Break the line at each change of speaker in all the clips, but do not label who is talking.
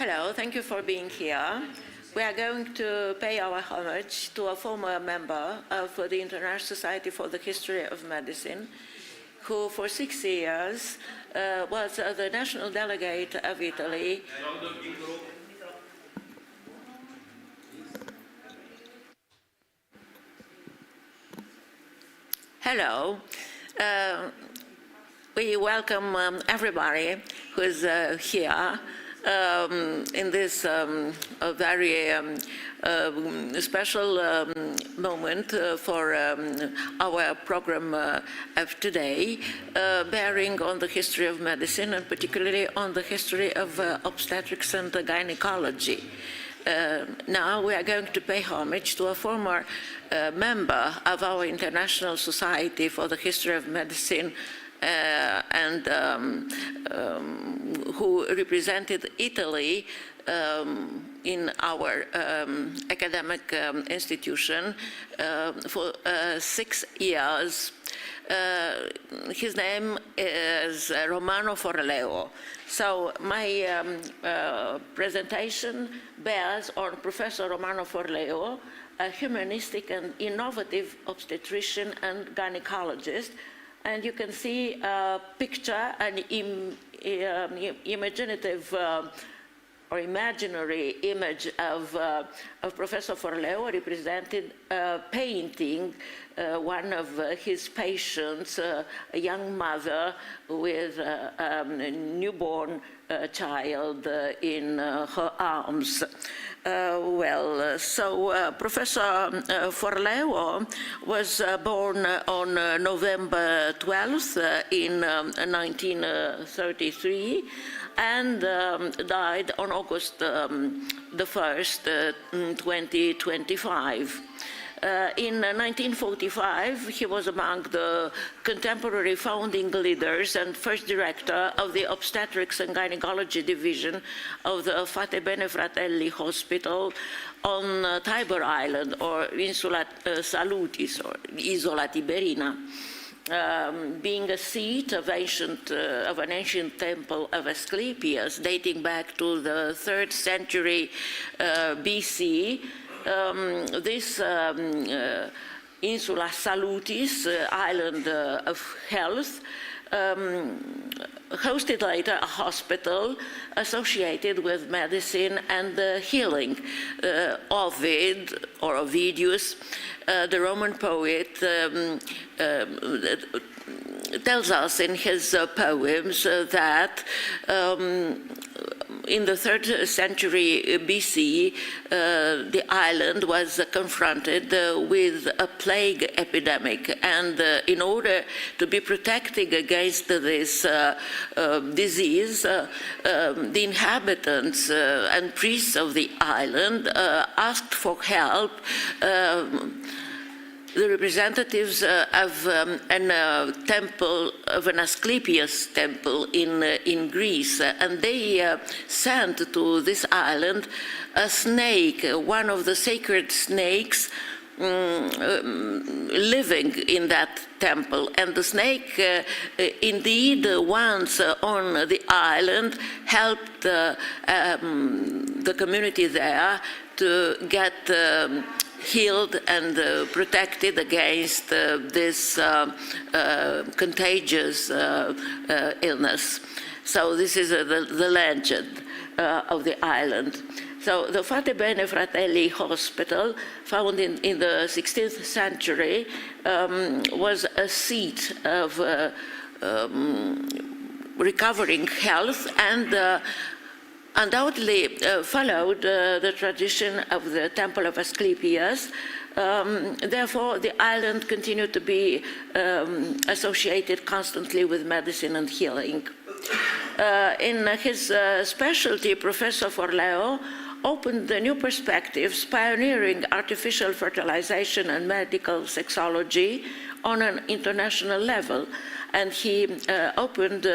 Hello, thank you for being here. We are going to pay our homage to a former member of the International Society for the History of Medicine, who for 6 years was the national delegate of Italy. Hello. We welcome everybody who is here in this very special moment for our program of today, bearing on the history of medicine and particularly on the history of obstetrics and gynecology. Now we are going to pay homage to a former member of our International Society for the History of Medicine and who represented Italy in our academic institution for 6 years. His name is Romano Forleo. So my presentation bears on Professor Romano Forleo, a humanistic and innovative obstetrician and gynecologist. And you can see a picture, an imaginative or imaginary image of Professor Forleo represented painting one of his patients, a young mother with a newborn child in her arms. Professor Forleo was born on November 12th in 1933 and died on August the 1st, 2025. In 1945, he was among the contemporary founding leaders and first director of the Obstetrics and Gynecology Division of the Fate Bene Fratelli Hospital on Tiber Island, or Insula Salutis, or Isola Tiberina. Being a seat of an ancient temple of Asclepius dating back to the 3rd century BC, this Insula Salutis, island of health, hosted later a hospital associated with medicine and healing. Ovid, or Ovidius, the Roman poet, tells us in his poems that in the 3rd century BC, the island was confronted with a plague epidemic, and in order to be protected against this disease, the inhabitants and priests of the island asked for help the representatives of an temple, of an Asclepius temple in Greece, and they sent to this island a snake, one of the sacred snakes living in that temple. And the snake indeed once on the island helped the community there to get healed and protected against this contagious illness. So this is the legend of the island. So the Fate Bene Fratelli Hospital, found in the 16th century, was a seat of recovering health and undoubtedly followed the tradition of the Temple of Asclepius. Therefore, the island continued to be associated constantly with medicine and healing. In his specialty, Professor Forleo opened the new perspectives, pioneering artificial fertilization and medical sexology on an international level. And he opened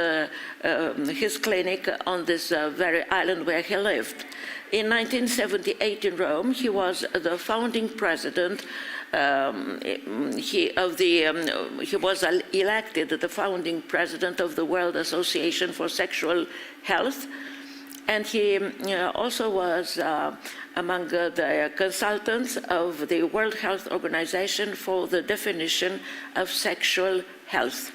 his clinic on this very island where he lived. In 1978 in Rome, he was the founding president. He was elected the founding president of the World Association for Sexual Health, And he also was among the consultants of the World Health Organization for the definition of sexual health.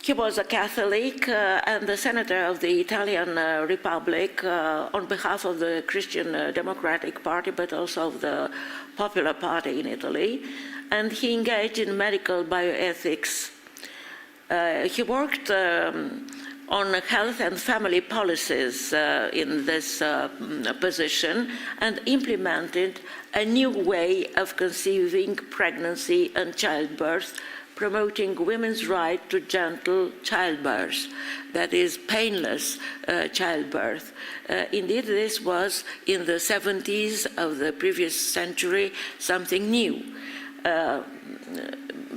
He was a Catholic and the senator of the Italian Republic on behalf of the Christian Democratic Party, but also of the Popular Party in Italy. And he engaged in medical bioethics. He worked on health and family policies in this position and implemented a new way of conceiving pregnancy and childbirth, promoting women's right to gentle childbirth, that is, painless childbirth. Indeed, this was, in the 70s of the previous century, something new.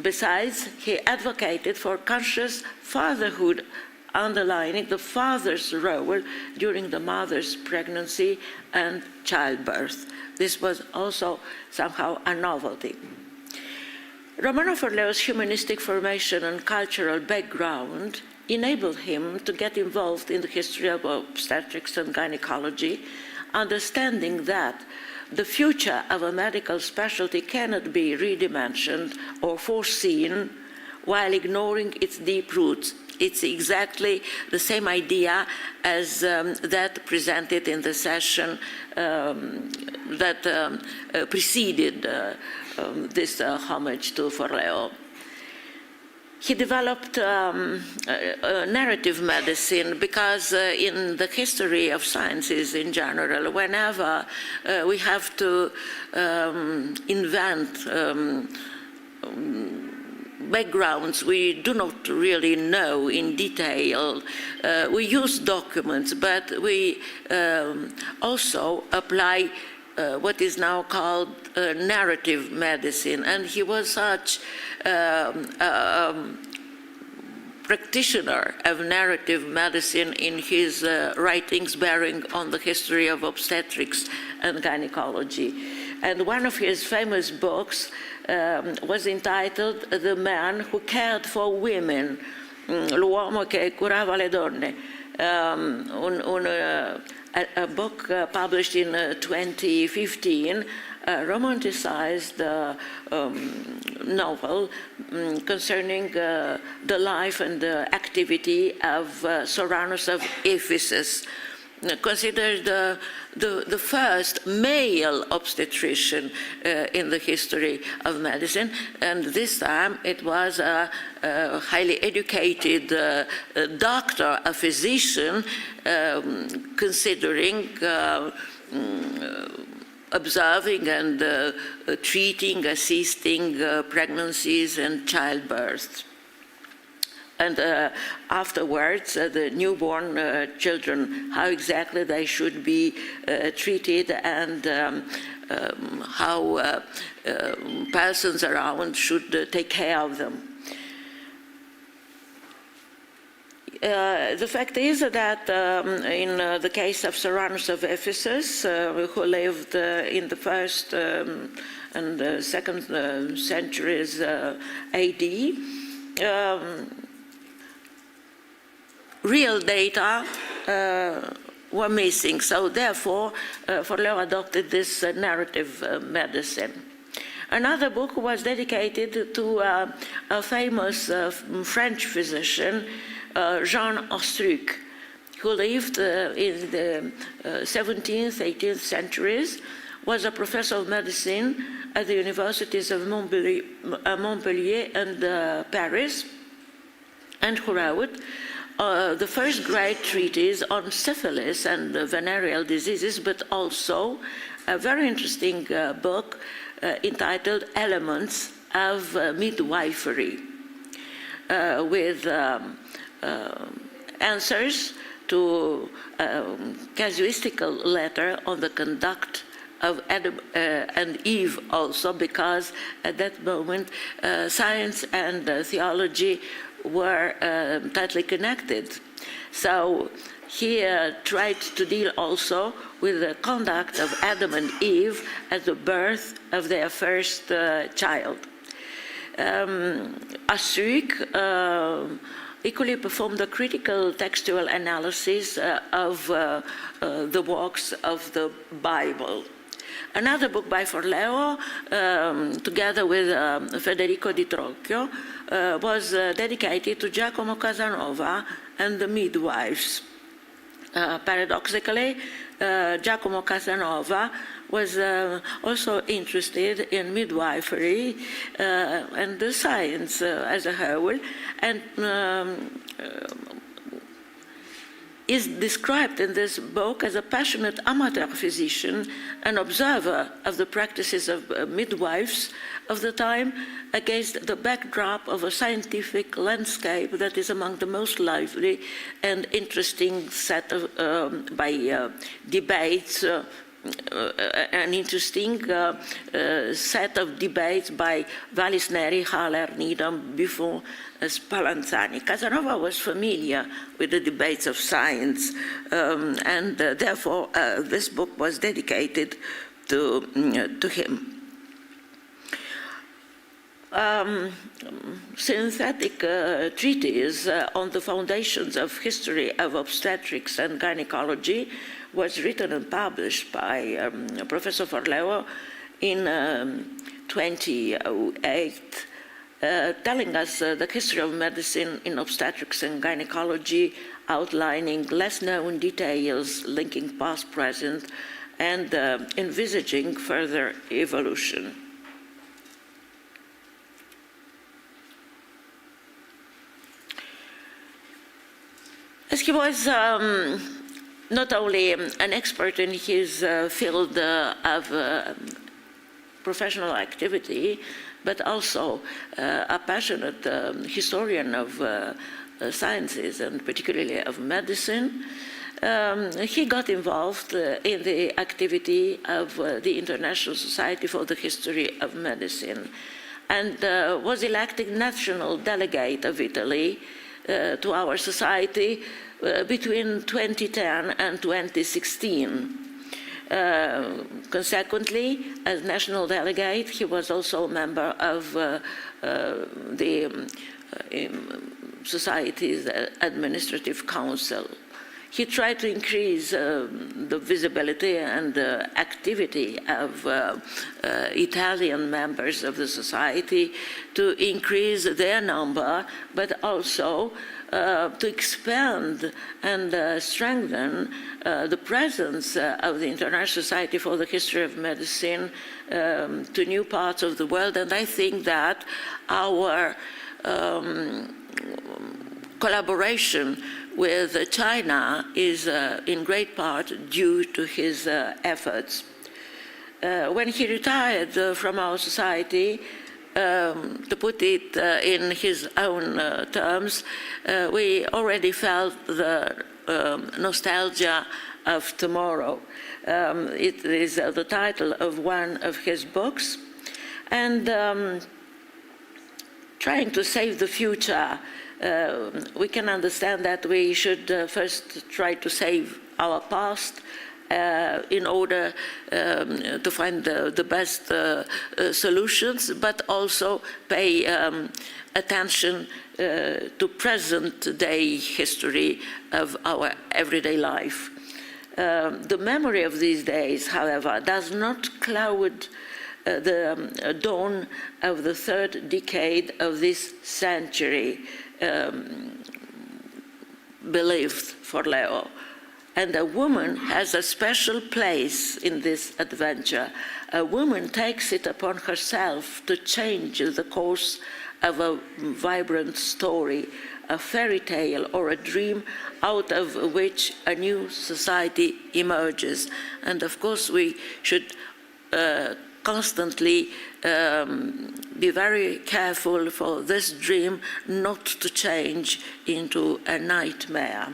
Besides, he advocated for conscious fatherhood, underlining the father's role during the mother's pregnancy and childbirth. This was also somehow a novelty. Romano Forleo's humanistic formation and cultural background enabled him to get involved in the history of obstetrics and gynecology, understanding that the future of a medical specialty cannot be redimensioned or foreseen while ignoring its deep roots. It's exactly the same idea as that presented in the session that preceded this homage to Forleo. He developed narrative medicine because in the history of sciences in general, whenever we have to invent backgrounds we do not really know in detail, we use documents, but we also apply what is now called narrative medicine. And he was such practitioner of narrative medicine in his writings bearing on the history of obstetrics and gynecology. And one of his famous books was entitled The Man Who Cared for Women, L'uomo che curava le donne, a book published in 2015, romanticized novel concerning the life and the activity of Soranus of Ephesus, considered the first male obstetrician in the history of medicine, and this time it was a highly educated doctor, a physician, considering observing and treating, assisting pregnancies and childbirth. And afterwards, the newborn children, how exactly they should be treated, and how persons around should take care of them. The fact is that in the case of Soranus of Ephesus, who lived in the 1st and 2nd centuries AD, real data were missing, so therefore Forleo adopted this narrative medicine. Another book was dedicated to a famous French physician, Jean Ostruc, who lived in the 17th, 18th centuries, was a professor of medicine at the universities of Montpellier and Paris, and who wrote the first great treatise on syphilis and venereal diseases, but also a very interesting book entitled Elements of Midwifery, with answers to a casuistical letter on the conduct of Adam and Eve also, because at that moment science and theology were tightly connected. So he tried to deal also with the conduct of Adam and Eve at the birth of their first child. Asura equally performed a critical textual analysis of the works of the Bible. Another book by Forleo, together with Federico di Trocchio, was dedicated to Giacomo Casanova and the midwives. Paradoxically, Giacomo Casanova was also interested in midwifery and the science as a whole, and is described in this book as a passionate amateur physician, an observer of the practices of midwives of the time against the backdrop of a scientific landscape that is among the most lively and interesting set of debates, an interesting set of debates by Vallisneri, Haller, Needham, Buffon, Spallanzani. Casanova was familiar with the debates of science, and therefore this book was dedicated to him. Synthetic treatise on the foundations of history of obstetrics and gynecology was written and published by Professor Forleo in 2008, telling us the history of medicine in obstetrics and gynecology, outlining less known details linking past, present, and envisaging further evolution. As he was not only an expert in his field of professional activity, but also a passionate historian of sciences, and particularly of medicine, he got involved in the activity of the International Society for the History of Medicine, and was elected national delegate of Italy to our society between 2010 and 2016. Consequently, as national delegate, he was also a member of the Society's Administrative Council. He tried to increase the visibility and the activity of Italian members of the Society, to increase their number, but also to expand and strengthen the presence of the International Society for the History of Medicine to new parts of the world. And I think that our collaboration with China is in great part due to his efforts. When he retired from our society, to put it in his own terms, we already felt the nostalgia of tomorrow. It is the title of one of his books. And trying to save the future, we can understand that we should first try to save our past in order to find the best solutions, but also pay attention to present-day history of our everyday life. The memory of these days, however, does not cloud the dawn of the third decade of this century, believed Forleo. And a woman has a special place in this adventure. A woman takes it upon herself to change the course of a vibrant story, a fairy tale or a dream out of which a new society emerges. And of course we should constantly be very careful for this dream not to change into a nightmare.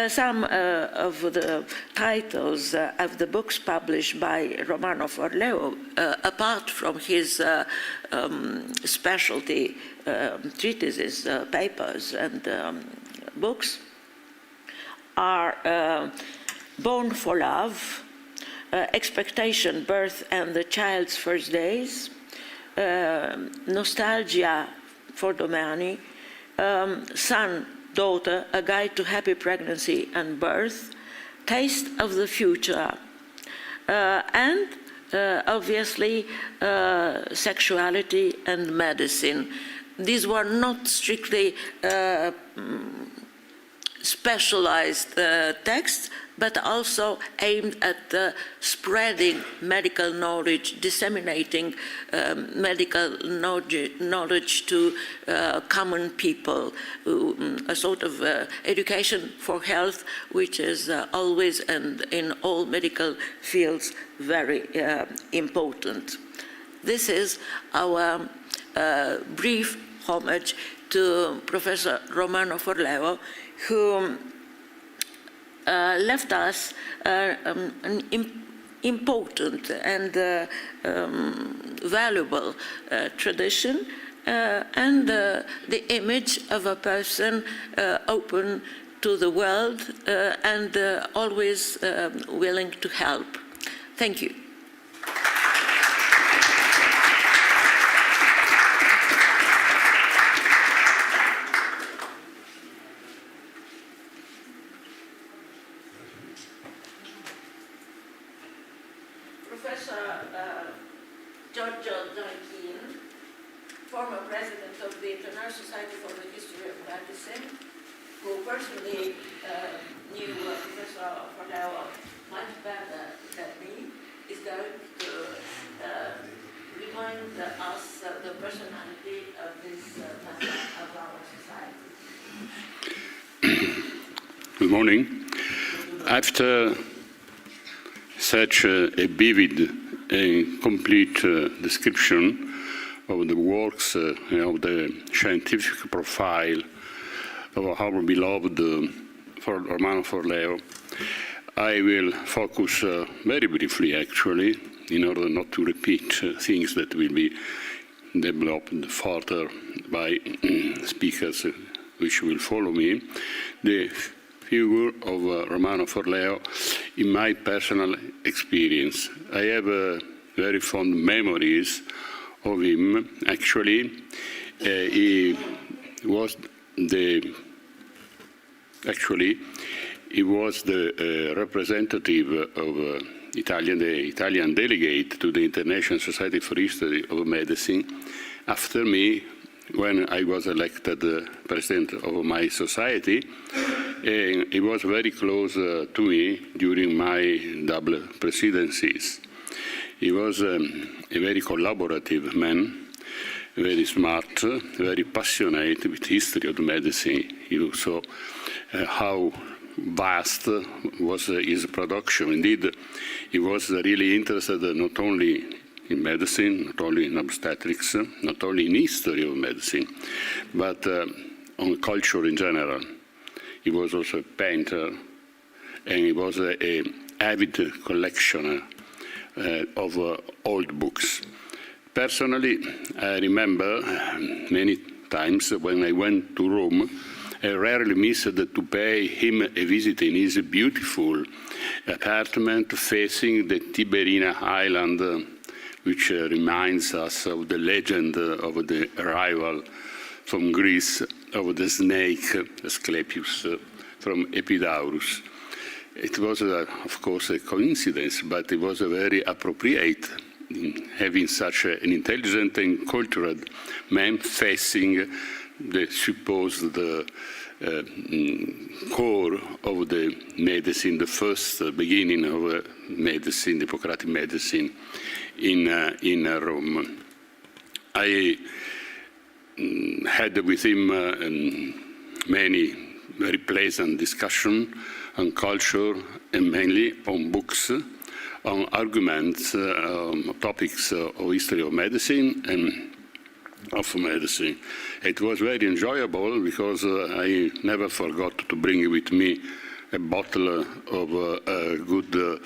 Some of the titles of the books published by Romano Forleo, apart from his specialty treatises, papers, and books, are Born for Love, Expectation, Birth, and the Child's First Days, Nostalgia for Domani, Son, Daughter, A Guide to Happy Pregnancy and Birth, Taste of the Future, and obviously Sexuality and Medicine. These were not strictly specialized texts, but also aimed at spreading medical knowledge, disseminating medical knowledge to common people, a sort of education for health, which is always and in all medical fields very important. This is our brief homage to Professor Romano Forleo, who left us an important and valuable tradition and the image of a person open to the world and always willing to help. Thank you.
Giorgio, Zanchin, former president of the International Society for the History of Medicine, who personally knew Professor Forleo much better than me, is going to remind us of the personality of this member of our society.
Good morning. After such a vivid and complete description of the works of the scientific profile of our beloved Romano Forleo, I will focus very briefly, actually, in order not to repeat things that will be developed further by speakers which will follow me, the figure of Romano Forleo in my personal experience. I have very fond memories of him. Actually, he was the representative of the Italian delegate to the International Society for History of Medicine after me, when I was elected president of my society. And he was very close to me during my double presidencies. He was a very collaborative man, very smart, very passionate with history of medicine. He saw how vast was his production. Indeed, he was really interested not only in medicine, not only in obstetrics, not only in history of medicine, but on culture in general. He was also a painter, and he was an avid collectioner of old books. Personally, I remember many times when I went to Rome, I rarely missed to pay him a visit in his beautiful apartment facing the Tiberina Island, which reminds us of the legend of the arrival from Greece of the snake Asclepius from Epidaurus. It was, of course, a coincidence, but it was very appropriate in having such an intelligent and cultured man facing the supposed core of the medicine, the first beginning of medicine, Hippocratic medicine in Rome. I had with him many very pleasant discussions on culture and mainly on books, on arguments, topics of history of medicine and of medicine. It was very enjoyable because I never forgot to bring with me a bottle of good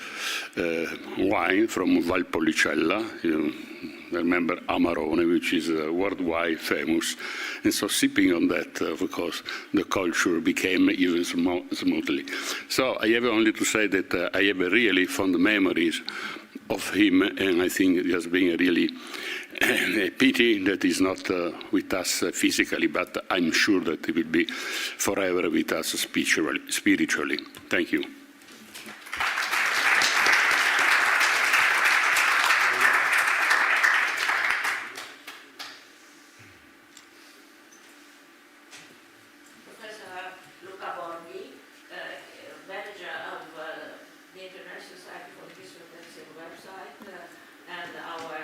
wine from Valpolicella. I remember Amarone, which is worldwide famous. And so sipping on that, of course, the culture became even smoothly. So I have only to say that I have really fond memories of him, and I think it has been really a pity that he's not with us physically, but I'm sure that he will be forever with us spiritually. Thank you.
Professor Luca Borgi, manager of the International Society for the History of Medicine website, and our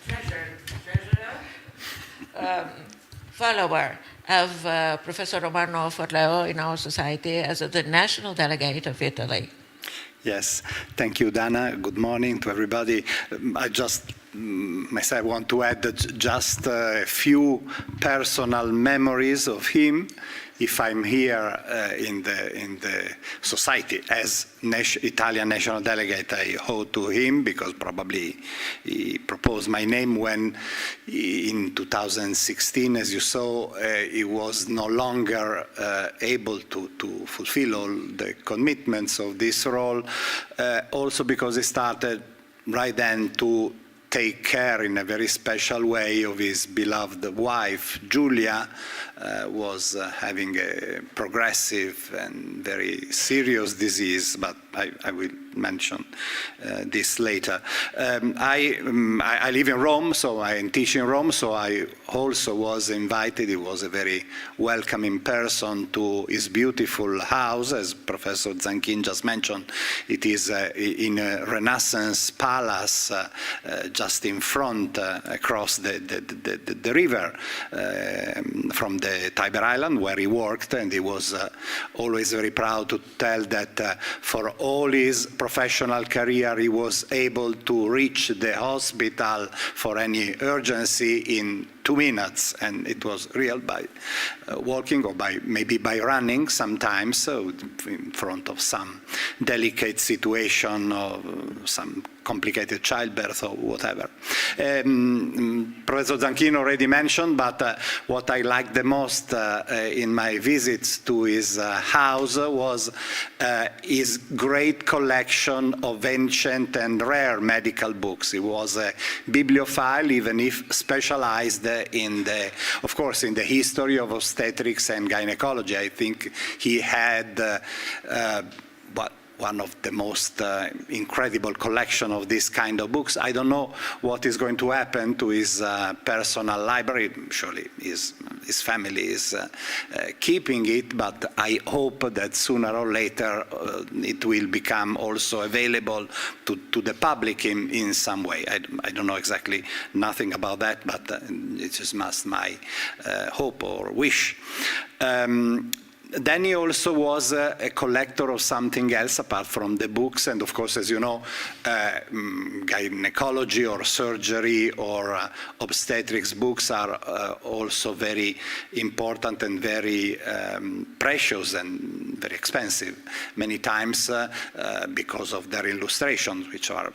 treasurer, follower of Professor Romano Forleo in our society as the national delegate of Italy.
Yes, thank you, Dana. Good morning to everybody. I just myself want to add just a few personal memories of him. If I'm here in the society as Italian national delegate, I owe to him because probably he proposed my name when in 2016, as you saw, he was no longer able to fulfill all the commitments of this role, also because he started right then to take care in a very special way of his beloved wife. Julia was having a progressive and very serious disease, but I will mention this later. I live in Rome, so I teach in Rome, so I also was invited. He was a very welcoming person to his beautiful house, as Professor Zanchin just mentioned. It is in a Renaissance palace just in front, across the river from the Tiber Island, where he worked, and he was always very proud to tell that for all his professional career, he was able to reach the hospital for any urgency in 2 minutes, and it was real by walking or maybe by running sometimes, so in front of some delicate situation or some complicated childbirth or whatever. Professor Zanchin already mentioned, but what I liked the most in my visits to his house was his great collection of ancient and rare medical books. He was a bibliophile, even if specialized of course, in the history of obstetrics and gynecology. I think he had one of the most incredible collection of this kind of books. I don't know what is going to happen to his personal library. Surely his family is keeping it, but I hope that sooner or later it will become also available to the public in some way. I don't know exactly nothing about that, but it is my hope or wish. Then he also was a collector of something else apart from the books, and of course, as you know, gynecology or surgery or obstetrics books are also very important and very precious and very expensive many times because of their illustrations, which are a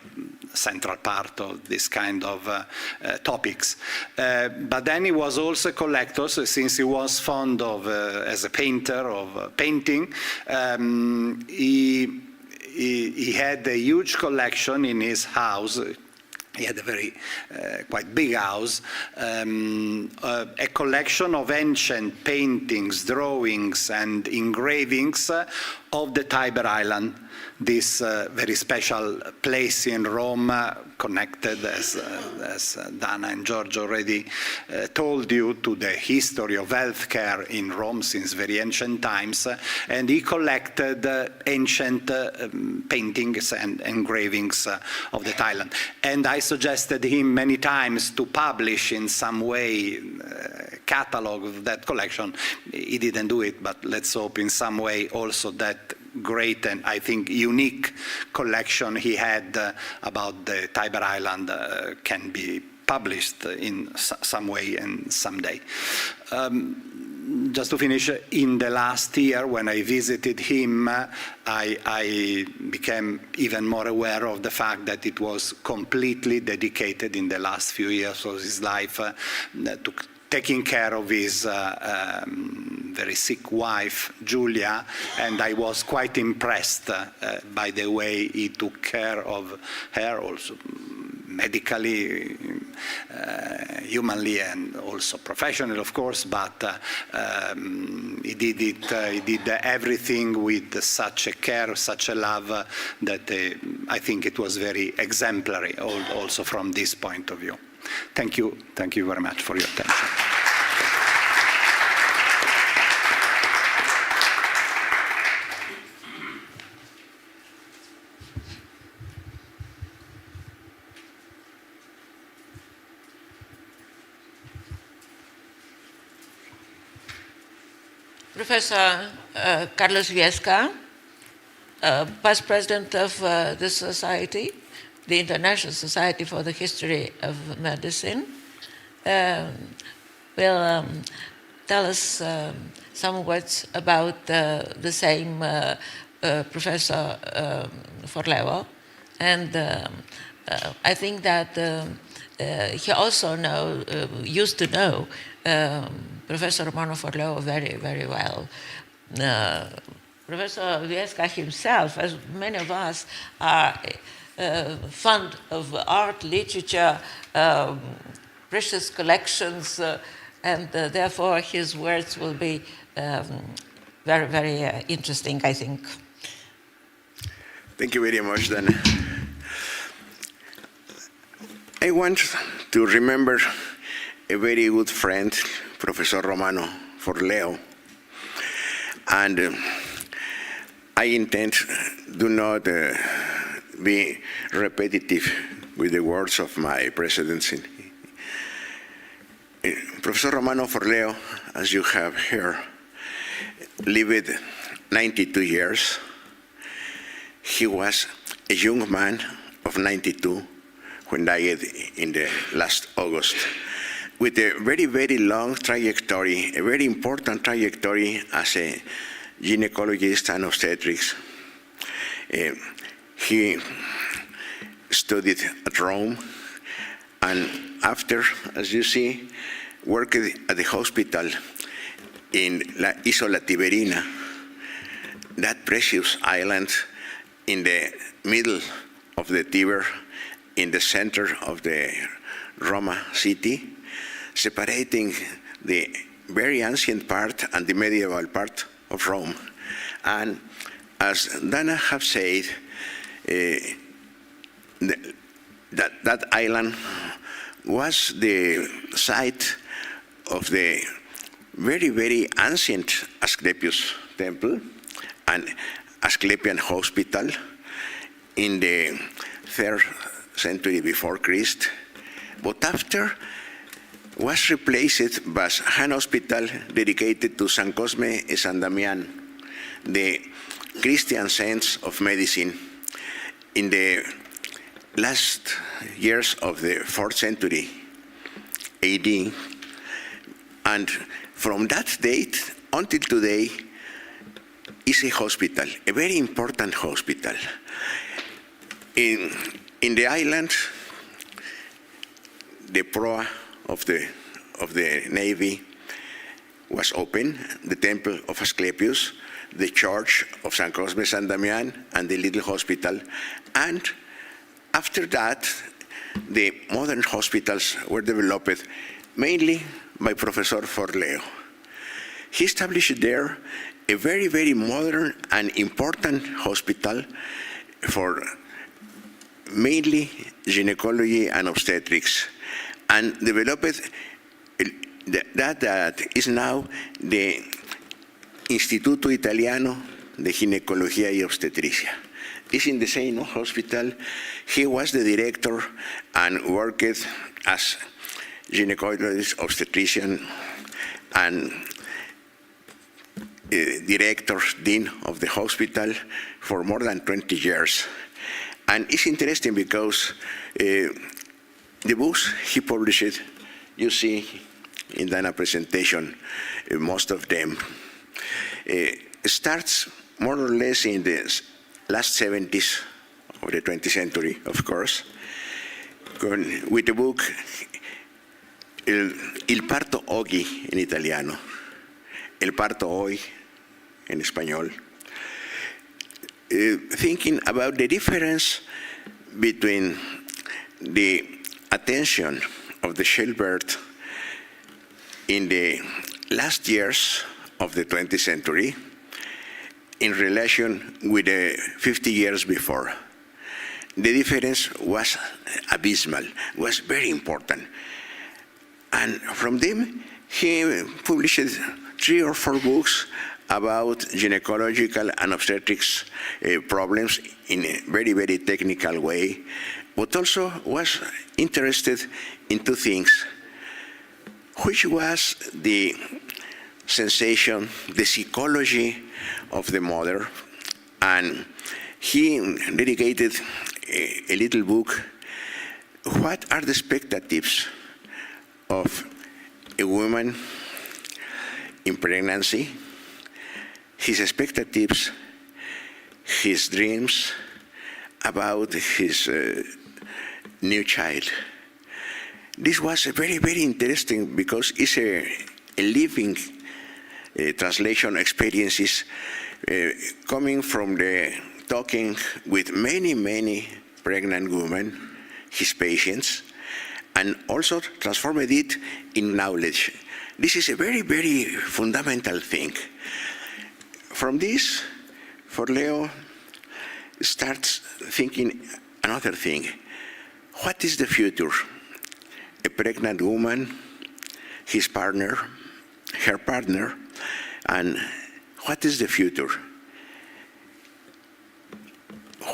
central part of this kind of topics. But then he was also a collector, so since he was fond of, as a painter, of painting. He had a huge collection in his house. He had a very quite big house, a collection of ancient paintings, drawings, and engravings of the Tiber Island, this very special place in Rome, connected, as Dana and Giorgio already told you, to the history of healthcare in Rome since very ancient times. And he collected ancient paintings and engravings of the island. And I suggested him many times to publish in some way a catalog of that collection. He didn't do it, but let's hope in some way also that great and I think unique collection he had about the Tiber Island can be published in some way and someday. Just to finish, in the last year when I visited him, I became even more aware of the fact that it was completely dedicated in the last few years of his life to taking care of his very sick wife, Julia, and I was quite impressed by the way he took care of her, also medically, humanly, and also professionally, of course, but he did everything with such a care, such a love, that I think it was very exemplary also from this point of view. Thank you very much for your attention.
Professor Carlos Viesca, past president of the Society, the International Society for the History of Medicine, will tell us some words about the same Professor Forleo. And I think that he also used to know Professor Romano Forleo very, very well. Professor Viesca himself, as many of us, are fond of art, literature, precious collections, and therefore his words will be very, very interesting, I think.
Thank you very much, Dana. I want to remember a very good friend, Professor Romano Forleo, and I intend do not be repetitive with the words of my presidency. Professor Romano Forleo, as you have heard, lived 92 years. He was a young man of 92 when died in the last August, with a very, very long trajectory, a very important trajectory as a gynecologist and obstetrics. He studied at Rome, and after, as you see, worked at the hospital in La Isola Tiberina, that precious island in the middle of the Tiber, in the center of the Roma city, separating the very ancient part and the medieval part of Rome. And as Dana have said, that island was the site of the very, very ancient Asclepius temple and Asclepian hospital in the 3rd century before Christ, but after was replaced by an hospital dedicated to San Cosme and San Damian, the Christian saints of medicine, in the last years of the 4th century AD. And from that date until today is a hospital, a very important hospital. In the island, the proa of the Navy was open, the temple of Asclepius, the church of San Cosme San Damian, and the little hospital. And after that, the modern hospitals were developed mainly by Professor Forleo. He established there a very, very modern and important hospital for mainly gynecology and obstetrics, and developed that is now the Instituto Italiano de Ginecología y Obstetricia. It's in the same hospital. He was the director and worked as gynecologist, obstetrician, and director, dean of the hospital for more than 20 years. And it's interesting because the books he published, you see in Dana's presentation, most of them, starts more or less in the last 70s of the 20th century, of course, with the book il parto oggi in italiano, el parto hoy in español, thinking about the difference between the attention of the childbirth in the last years of the 20th century in relation with the 50 years before. The difference was abysmal, was very important. And from them, he published 3 or 4 books about gynecological and obstetrics problems in a very, very technical way, but also was interested in 2 things, which was the sensation, the psychology of the mother, and he dedicated a little book, what are the expectations of a woman in pregnancy, his expectations, his dreams about his new child. This was very, very interesting because it's a living translation experiences coming from the talking with many, many pregnant women, his patients, and also transformed it in knowledge. This is a very, very fundamental thing. From this, Forleo starts thinking another thing. What is the future? A pregnant woman, his partner, her partner, and what is the future?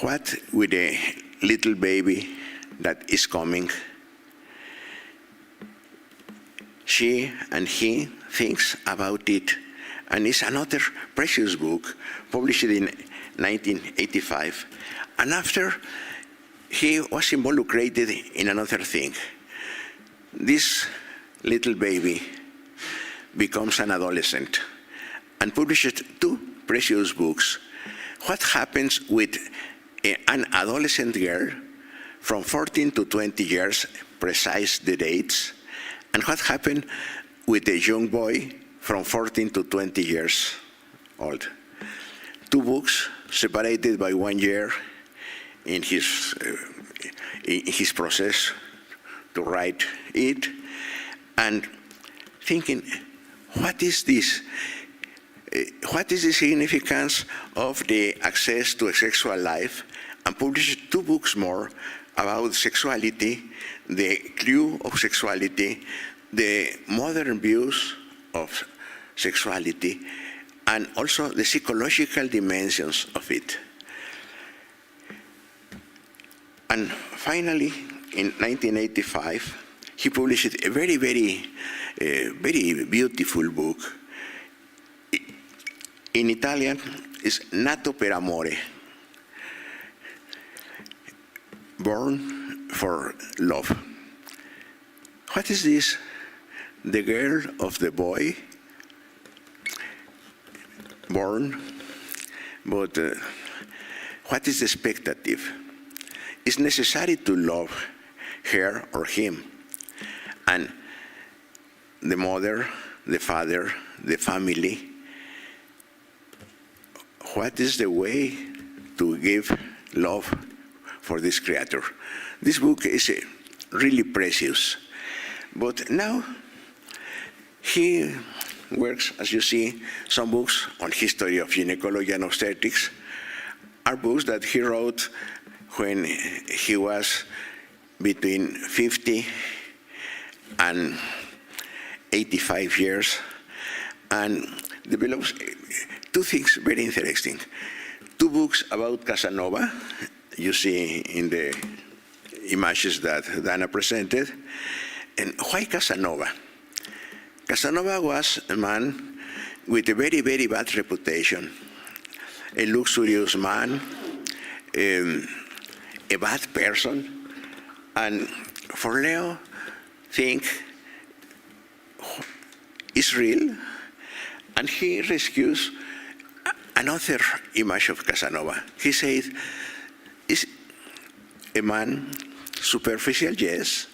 What with a little baby that is coming? She and he thinks about it, and it's another precious book published in 1985. And after, he was involucrated in another thing. This little baby becomes an adolescent and published 2 precious books. What happens with an adolescent girl from 14 to 20 years, precise the dates, and what happened with a young boy from 14 to 20 years old. 2 books separated by 1 year in his process to write it, and thinking, what is this? What is the significance of the access to a sexual life? And published 2 books more about sexuality, the clue of sexuality, the modern views of sexuality, and also the psychological dimensions of it. And finally, in 1985, he published a very, very, very beautiful book. In Italian, it's Nato per Amore, Born for Love. What is this? The girl of the boy, born, but what is the expectative? It's necessary to love her or him, and the mother, the father, the family. What is the way to give love for this creature? This book is really precious. But now he works, as you see, some books on history of gynecology and obstetrics are books that he wrote when he was between 50 and 85 years, and develops 2 things very interesting. 2 books about Casanova, you see in the images that Dana presented. And why Casanova? Casanova was a man with a very, very bad reputation, a luxurious man, a bad person, and Forleo think is real, and he rescues another image of Casanova. He said, is a man superficial, yes,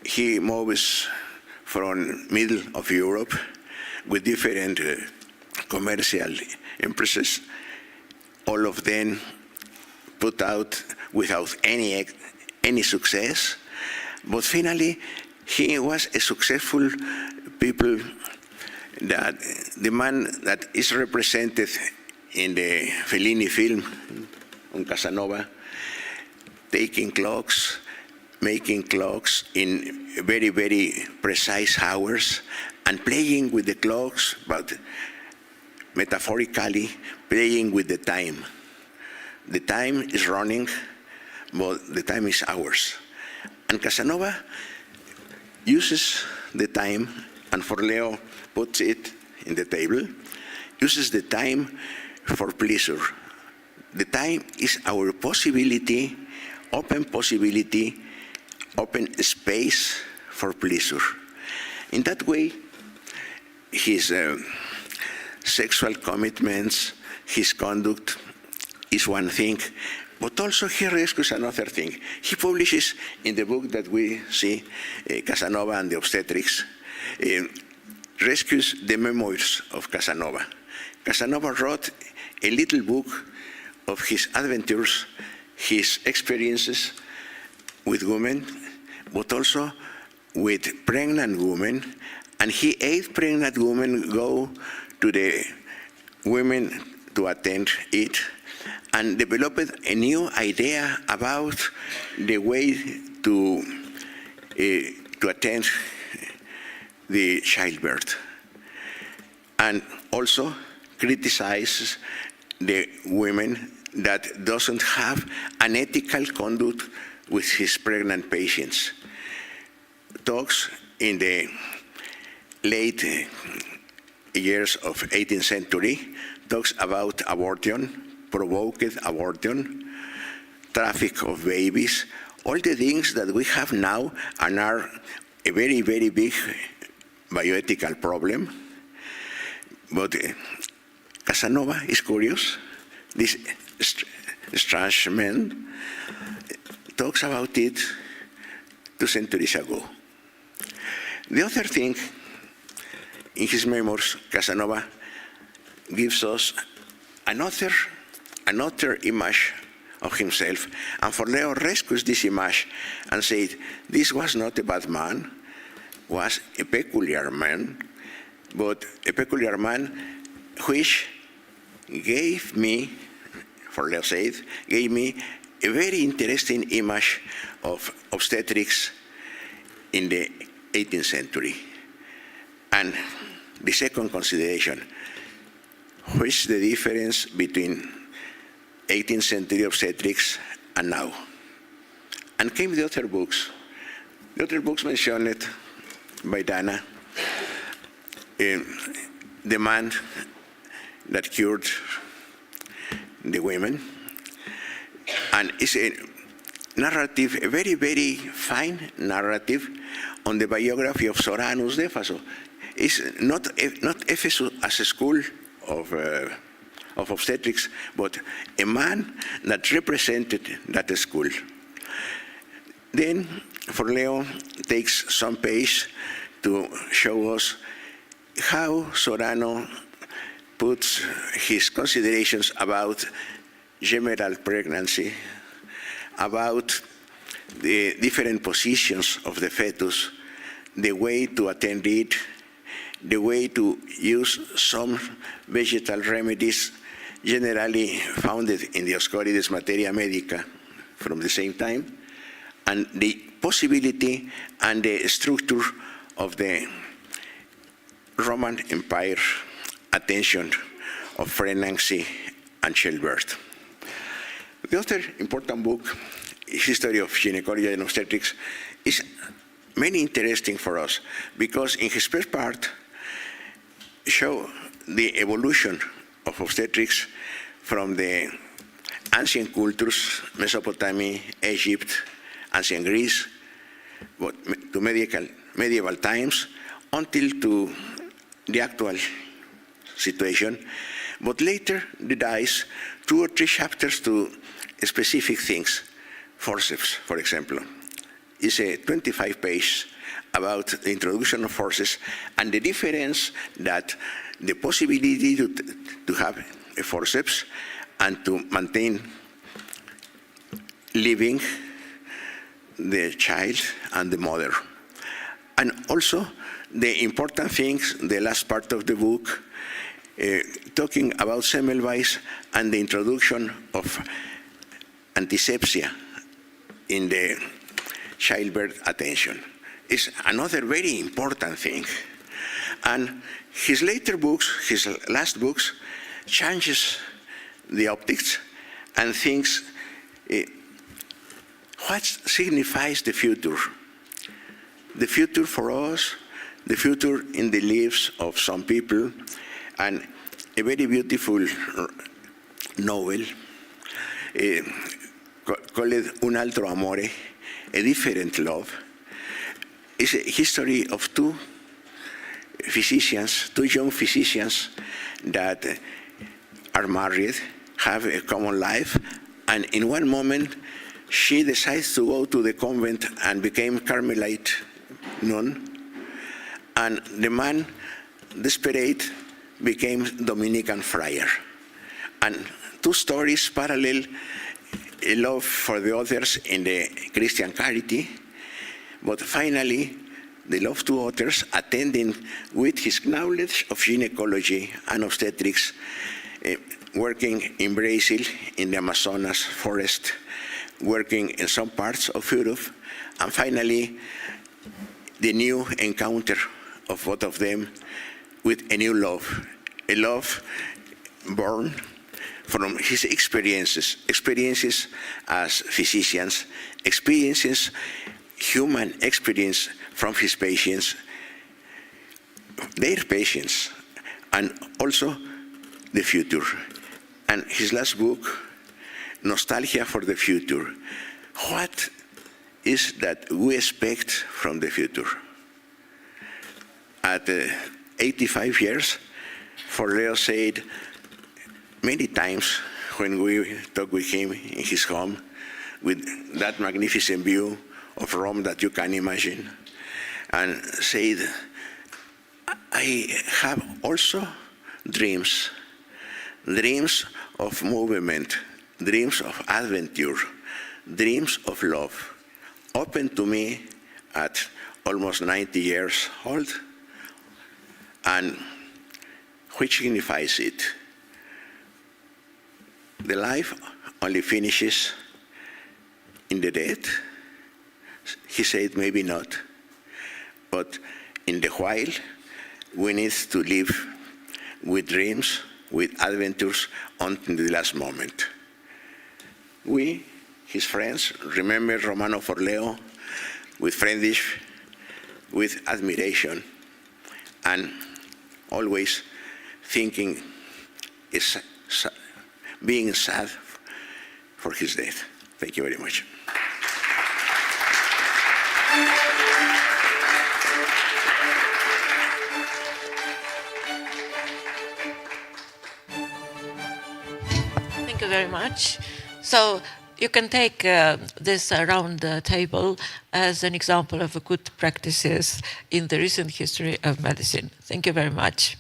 he moves from middle of Europe with different commercial empresses, all of them put out without any success. But finally, he was a successful people, that the man that is represented in the Fellini film on Casanova, taking clocks, making clocks in very, very precise hours, and playing with the clocks, but metaphorically playing with the time. The time is running, but the time is ours. And Casanova uses the time, and Forleo puts it in the table, uses the time for pleasure. The time is our possibility, open space for pleasure. In that way, his sexual commitments, his conduct is one thing, but also he rescues another thing. He publishes in the book that we see, Casanova and the Obstetrics, rescues the memoirs of Casanova. Casanova wrote a little book of his adventures, his experiences with women, but also with pregnant women, and he aided pregnant women go to the women to attend it, and developed a new idea about the way to attend the childbirth, and also criticizes the women that doesn't have an ethical conduct with his pregnant patients. Talks in the late years of 18th century, talks about abortion, provoked abortion, traffic of babies, all the things that we have now and are a very, very big bioethical problem. But Casanova is curious. This strange man talks about it 2 centuries ago. The other thing, in his memoirs, Casanova gives us another image of himself, and Forleo rescues this image and said, this was not a bad man, was a peculiar man, but a peculiar man which gave me, Forleo said, gave me a very interesting image of obstetrics in the 18th century. And the second consideration, which is the difference between 18th century obstetrics and now? And came the other books. The other books mentioned by Dana, the man that cured the women, and it's a narrative, a very, very fine narrative on the biography of Soranus de Faso. It's not Ephesus as a school of obstetrics, but a man that represented that school. Then Forleo takes some page to show us how Sorano puts his considerations about general pregnancy, about the different positions of the fetus, the way to attend it, the way to use some vegetal remedies generally founded in the Dioscorides Materia Medica from the same time, and the possibility and the structure of the Roman Empire attention of pregnancy and childbirth. The other important book, History of Gynecology and Obstetrics, is many interesting for us because in his first part show the evolution of obstetrics from the ancient cultures, Mesopotamia, Egypt, ancient Greece, to medieval times, until to the actual situation, but later dedicates 2 or 3 chapters to specific things, forceps, for example, is a 25-page about the introduction of forces and the difference that the possibility to have a forceps and to maintain living the child and the mother. And also the important things, the last part of the book, talking about Semmelweis and the introduction of antisepsia in the childbirth attention is another very important thing. And his later books, his last books, changes the optics and thinks what signifies the future? The future for us, the future in the lives of some people, and a very beautiful novel called Un altro amore, a different love. It's a history of two young physicians that are married, have a common life, and in one moment she decides to go to the convent and became Carmelite nun, and the man, desperate, became Dominican friar. And two stories parallel, a love for the others in the Christian charity, but finally the love to others attending with his knowledge of gynecology and obstetrics, working in Brazil in the Amazonas forest, working in some parts of Europe, and finally the new encounter of both of them with a new love, a love born from his experiences as physicians, human experience from his patients, their patients, and also the future. And his last book, Nostalgia for the Future. What is that we expect from the future? At 85 years, Forleo said many times when we talked with him in his home, with that magnificent view of Rome that you can imagine, and said, I have also dreams of movement, dreams of adventure, dreams of love, open to me at almost 90 years old, and which signifies it. The life only finishes in the death. He said maybe not, but in the while we need to live with dreams, with adventures until the last moment. We, his friends, remember Romano Forleo with friendship, with admiration, and always thinking, being sad for his death. Thank you very much.
Thank you very much. So you can take this round table as an example of good practices in the recent history of medicine. Thank you very much.